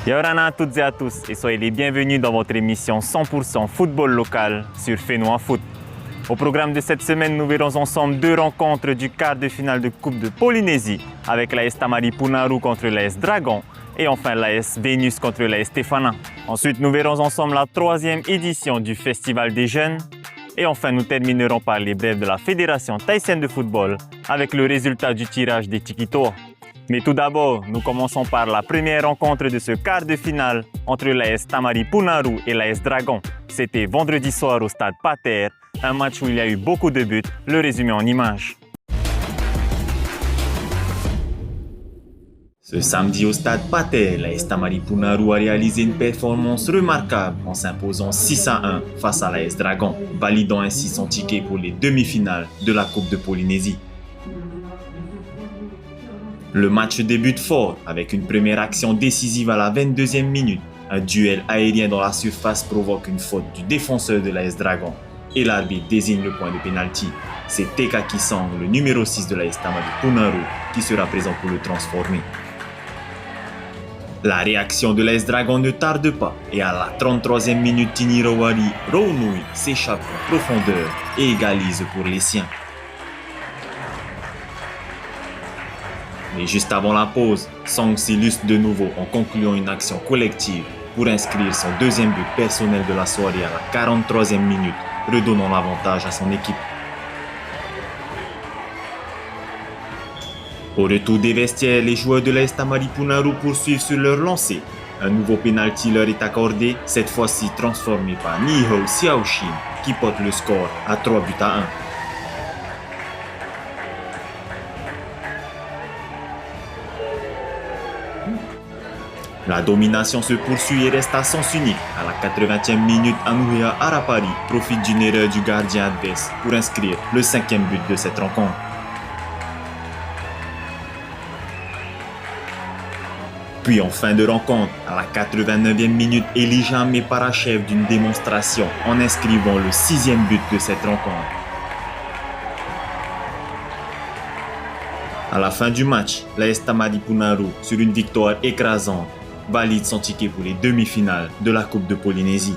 Yorana à toutes et à tous et soyez les bienvenus dans votre émission 100% football local sur Fais-nous en foot. Au programme de cette semaine, nous verrons ensemble deux rencontres du quart de finale de Coupe de Polynésie avec l'AS Tamari Punaru contre l'AS Dragon et enfin l'AS Vénus contre l'AS Stéphana. Ensuite, nous verrons ensemble la troisième édition du Festival des Jeunes et enfin nous terminerons par les brèves de la Fédération thaïsienne de football avec le résultat du tirage des Tikitoa. Mais tout d'abord, nous commençons par la première rencontre de ce quart de finale entre l'AS Tamari Punaru et l'AS Dragon. C'était vendredi soir au stade Pater, un match où il y a eu beaucoup de buts, le résumé en images. Ce samedi au stade Pater, l'AS Tamari Punaru a réalisé une performance remarquable en s'imposant 6-1 face à l'AS Dragon, validant ainsi son ticket pour les demi-finales de la Coupe de Polynésie. Le match débute fort avec une première action décisive à la 22e minute. Un duel aérien dans la surface provoque une faute du défenseur de l'AS Dragon et l'arbitre désigne le point de pénalty. C'est Teka Kisang, le numéro 6 de l'AS Tamari Punaru, qui sera présent pour le transformer. La réaction de l'AS Dragon ne tarde pas et à la 33e minute, Tinirawari Rounui s'échappe en profondeur et égalise pour les siens. Mais juste avant la pause, Song s'illustre de nouveau en concluant une action collective pour inscrire son deuxième but personnel de la soirée à la 43e minute, redonnant l'avantage à son équipe. Au retour des vestiaires, les joueurs de l'AS Tamari Punaru poursuivent sur leur lancée. Un nouveau pénalty leur est accordé, cette fois-ci transformé par Niho Xiaoshin, qui porte le score à 3 buts à 1. La domination se poursuit et reste à sens unique. À la 80e minute, Anuhea Arapari profite d'une erreur du gardien adverse pour inscrire le 5e but de cette rencontre. Puis en fin de rencontre, à la 89e minute, Elijah May parachève d'une démonstration en inscrivant le 6e but de cette rencontre. À la fin du match, l'AS Tamari Punaru, sur une victoire écrasante, valide son ticket pour les demi-finales de la Coupe de Polynésie.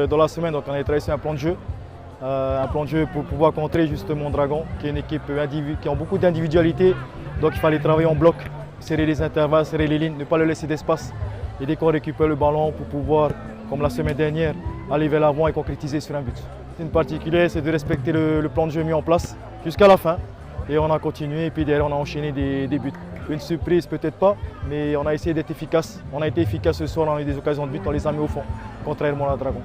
Dans la semaine, donc, on a tracé un plan de jeu pour pouvoir contrer justement Dragon, qui est une équipe qui a beaucoup d'individualité. Donc il fallait travailler en bloc, serrer les intervalles, serrer les lignes, ne pas leur laisser d'espace. Et dès qu'on récupère le ballon pour pouvoir, comme la semaine dernière, aller vers l'avant et concrétiser sur un but. Une particulière, c'est de respecter le plan de jeu mis en place jusqu'à la fin. Et on a continué et puis derrière on a enchaîné des buts. Une surprise peut-être pas, mais on a essayé d'être efficace. On a été efficace ce soir, on a eu des occasions de but, on les a mis au fond, contrairement à Dragon.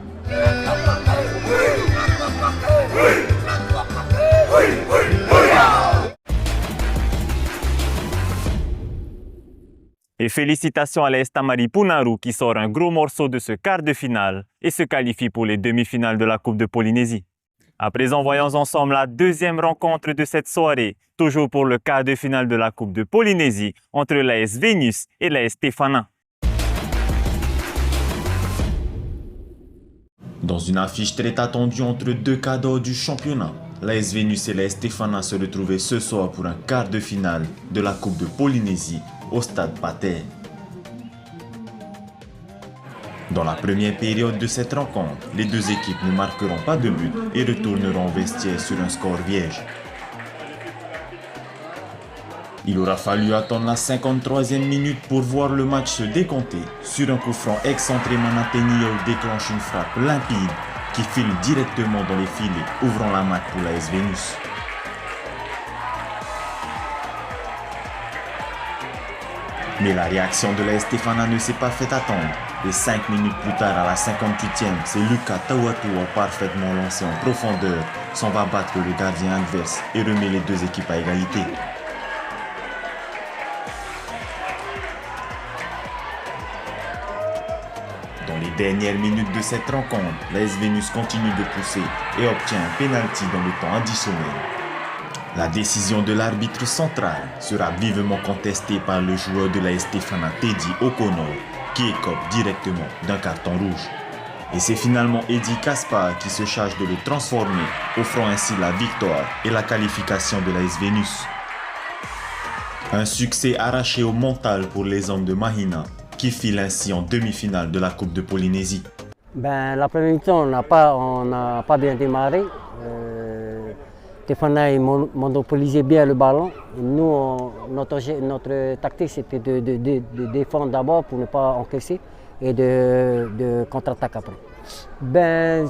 Et félicitations à l'AS Tamari Punaru qui sort un gros morceau de ce quart de finale et se qualifie pour les demi-finales de la Coupe de Polynésie. À présent, voyons ensemble la deuxième rencontre de cette soirée, toujours pour le quart de finale de la Coupe de Polynésie entre l'AS Vénus et l'AS Stéphana. Dans une affiche très attendue entre deux cadors du championnat, l'AS Vénus et l'AS Stéphana se retrouvaient ce soir pour un quart de finale de la Coupe de Polynésie au stade Pater. Dans la première période de cette rencontre, les deux équipes ne marqueront pas de but et retourneront au vestiaire sur un score vierge. Il aura fallu attendre la 53e minute pour voir le match se décompter. Sur un coup franc excentré, Manatenio déclenche une frappe limpide qui file directement dans les filets, ouvrant la marque pour l'AS Vénus. Mais la réaction de l'AS Stéphana ne s'est pas fait attendre. Et 5 minutes plus tard, à la 58e, c'est Lucas Tawatua parfaitement lancé en profondeur, s'en va battre le gardien adverse et remet les deux équipes à égalité. Dans les dernières minutes de cette rencontre, l'AS Vénus continue de pousser et obtient un pénalty dans le temps additionnel. La décision de l'arbitre central sera vivement contestée par le joueur de l'AS Stéphana Teddy O'Connor, qui écope directement d'un carton rouge. Et c'est finalement Eddie Kaspar qui se charge de le transformer, offrant ainsi la victoire et la qualification de l'AS Vénus. Un succès arraché au mental pour les hommes de Mahina, qui file ainsi en demi-finale de la Coupe de Polynésie. La première mi-temps, on n'a pas bien démarré. Tefana monopolisait bien le ballon. Nous, notre tactique, c'était de défendre d'abord pour ne pas encaisser et de contre-attaque après.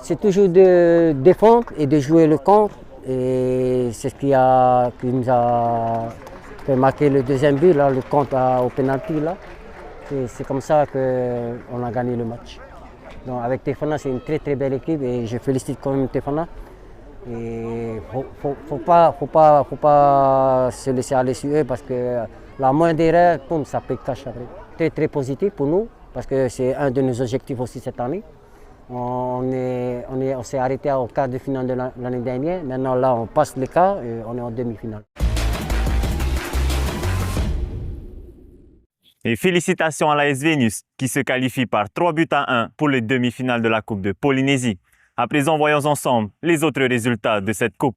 C'est toujours de défendre et de jouer le contre. Et c'est ce qui nous a fait marquer le deuxième but, là, le contre au penalty. C'est comme ça qu'on a gagné le match. Donc avec Tefana, c'est une très très belle équipe et je félicite quand même Tefana. Et faut pas se laisser aller sur eux parce que la moindre erreur, ça peut cacher après. Très très positif pour nous parce que c'est un de nos objectifs aussi cette année. On s'est arrêté au quart de finale de l'année dernière. Maintenant là, on passe le quart et on est en demi-finale. Et félicitations à l'AS Vénus qui se qualifie par 3-1 pour les demi-finales de la Coupe de Polynésie. À présent, voyons ensemble les autres résultats de cette coupe.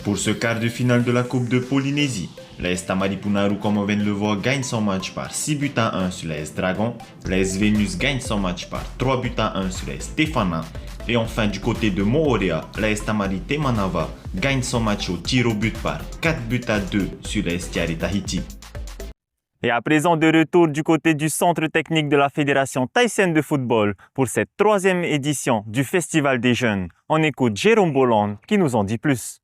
Pour ce quart de finale de la Coupe de Polynésie, l'AS Tamaripunaru, comme on vient de le voir, gagne son match par 6-1 sur l'AS Dragon. L'AS Vénus gagne son match par 3-1 sur l'AS Tefana. Et enfin, du côté de Moorea, l'AS Tamari Temanava gagne son match au tir au but par 4-2 sur l'AS Tiari Tahiti. Et à présent, de retour du côté du centre technique de la Fédération thaïsienne de football pour cette 3e édition du Festival des Jeunes. On écoute Jérôme Bolland qui nous en dit plus.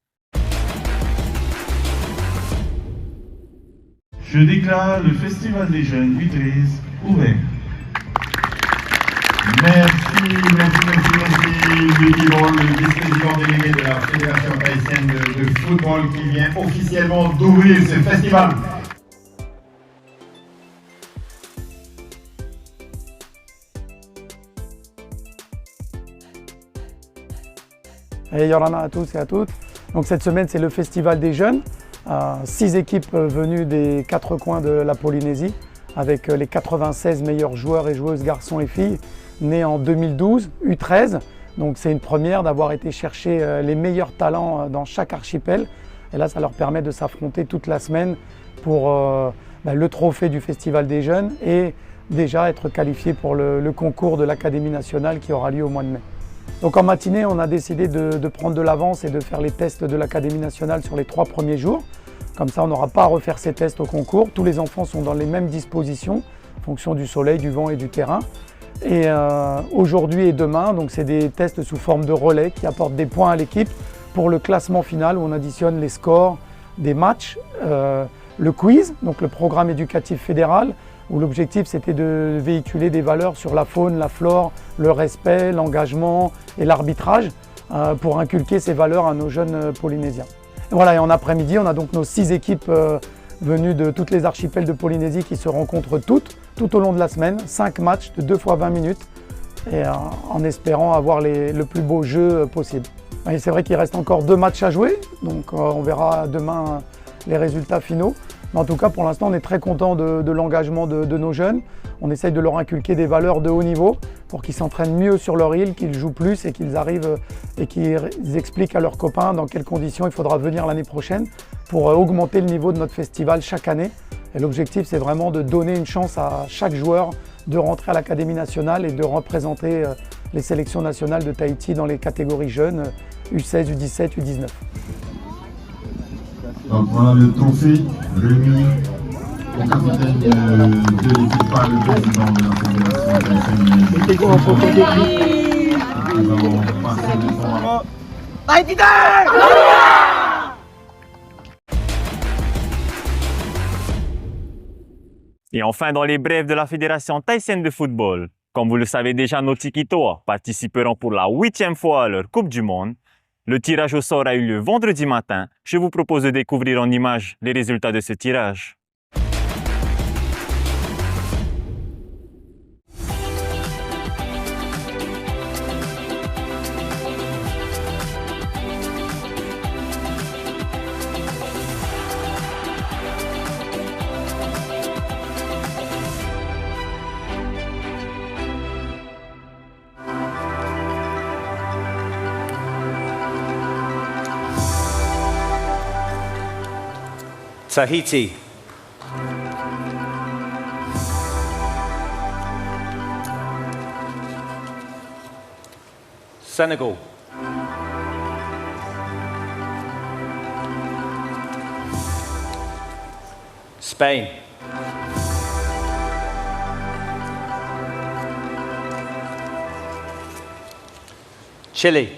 Je déclare le Festival des Jeunes U13 ouvert. Merci Lucky Ball, le vice-président délégué de la Fédération thaïsienne de football qui vient officiellement d'ouvrir ce festival. Et Yorana à tous et à toutes. Donc cette semaine, c'est le Festival des Jeunes. 6 équipes venues des 4 coins de la Polynésie, avec les 96 meilleurs joueurs et joueuses garçons et filles, nés en 2012, U13. Donc c'est une première d'avoir été chercher les meilleurs talents dans chaque archipel. Et là, ça leur permet de s'affronter toute la semaine pour le trophée du Festival des Jeunes et déjà être qualifiés pour le concours de l'Académie nationale qui aura lieu au mois de mai. Donc en matinée, on a décidé de prendre de l'avance et de faire les tests de l'Académie nationale sur les 3 premiers jours. Comme ça, on n'aura pas à refaire ces tests au concours. Tous les enfants sont dans les mêmes dispositions en fonction du soleil, du vent et du terrain. Et aujourd'hui et demain, donc c'est des tests sous forme de relais qui apportent des points à l'équipe pour le classement final où on additionne les scores des matchs, le quiz, donc le programme éducatif fédéral, où l'objectif c'était de véhiculer des valeurs sur la faune, la flore, le respect, l'engagement et l'arbitrage pour inculquer ces valeurs à nos jeunes Polynésiens. Et voilà, et en après-midi, on a donc nos 6 équipes venues de toutes les archipels de Polynésie qui se rencontrent tout au long de la semaine, 5 matchs de 2 fois 20 minutes et en espérant avoir le plus beau jeu possible. Et c'est vrai qu'il reste encore 2 matchs à jouer, donc on verra demain les résultats finaux. Mais en tout cas, pour l'instant, on est très content de l'engagement de nos jeunes. On essaye de leur inculquer des valeurs de haut niveau pour qu'ils s'entraînent mieux sur leur île, qu'ils jouent plus et qu'ils arrivent et qu'ils expliquent à leurs copains dans quelles conditions il faudra venir l'année prochaine pour augmenter le niveau de notre festival chaque année. Et l'objectif, c'est vraiment de donner une chance à chaque joueur de rentrer à l'Académie nationale et de représenter les sélections nationales de Tahiti dans les catégories jeunes, U16, U17, U19. Donc voilà le trophée remis au capitaine de l'équipe par le président de la Fédération thaïsienne. Nous allons passer le temps. Et enfin, dans les brèves de la Fédération thaïsienne de football, comme vous le savez déjà, nos Tikitoa participeront pour la 8e fois à leur Coupe du Monde. Le tirage au sort a eu lieu vendredi matin. Je vous propose de découvrir en images les résultats de ce tirage. Tahiti. Senegal. Spain. Chile.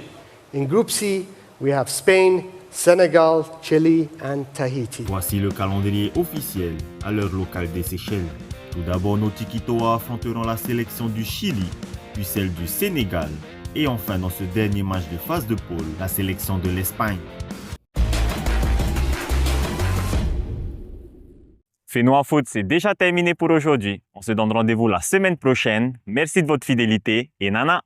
In Group C, we have Spain, Senegal, Chile and Tahiti. Voici le calendrier officiel à l'heure locale des Seychelles. Tout d'abord, nos Tikitoa affronteront la sélection du Chili, puis celle du Sénégal, et enfin dans ce dernier match de phase de poule, la sélection de l'Espagne. Fénois Foot, c'est déjà terminé pour aujourd'hui. On se donne rendez-vous la semaine prochaine. Merci de votre fidélité et nana!